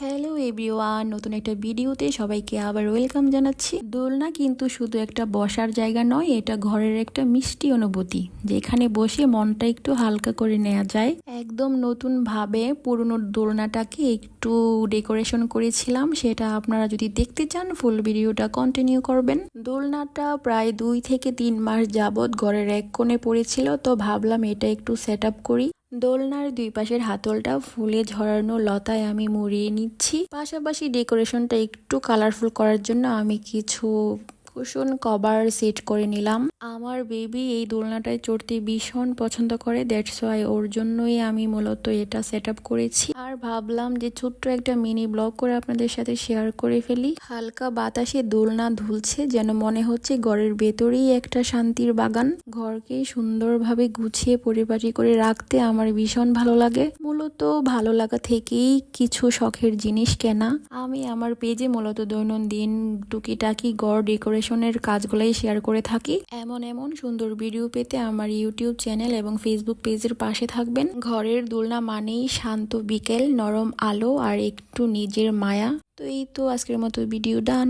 Hello everyone, নতুন একটা ভিডিওতে সবাইকে আবার ওয়েলকাম জানাচ্ছি। দোলনা কিন্তু শুধু একটা বসার জায়গা নয়, এটা ঘরের একটা মিষ্টি অনুভূতি, যেখানে বসে মনটা একটু হালকা করে নেওয়া যায়। একদম নতুন ভাবে পুরনো দোলনাটাকে একটু ডেকোরেশন করেছিলাম, সেটা আপনারা যদি দেখতে চান ফুল ভিডিওটা কন্টিনিউ করবেন। দোলনাটা প্রায় 2 থেকে 3 মাস যাবৎ ঘরের এক কোণে পড়েছিল, তো ভাবলাম এটা একটু সেট আপ করি। দোলনার দুই পাশের হাতলটা ফুলে ঝরানো লতায় আমি মুড়িয়ে নিচ্ছি। পাশাপাশি ডেকোরেশনটা একটু কালারফুল করার জন্য আমি কিছু কুশন কভার সেট করে নিলাম। আমার বেবি এই দোলনাটায় চড়তে ভীষণ পছন্দ করে, দ্যাটস ওয়াই ওর জন্যই আমি মূলত এটা সেট আপ করেছি। আর ভাবলাম যে ছোট্ট একটা মিনি ব্লগ করে আপনাদের সাথে শেয়ার করে ফেলি। হালকা বাতাসে দোলনা দুলছে, যেন মনে হচ্ছে ঘরের ভেতরেই একটা শান্তির বাগান। ঘরকে সুন্দরভাবে গুছিয়ে পরিপাটি করে রাখতে আমার ভীষণ ভালো লাগে। মূলত ভালো লাগা থেকেই কিছু শখের জিনিস কেনা। আমি আমার পেজে মূলত দৈনন্দিন টুকিটাকি ঘর ডেকোরেশনের কাজগুলাই শেয়ার করে থাকি। এমন সুন্দর ভিডিও পেতে আমার ইউটিউব চ্যানেল এবং ফেসবুক পেজের পাশে থাকবেন। ঘরের দোলনা মানেই শান্ত বিকেল, নরম আলো আর একটু নিজের মায়া। তো এই তো আজকের মতো ভিডিও ডান।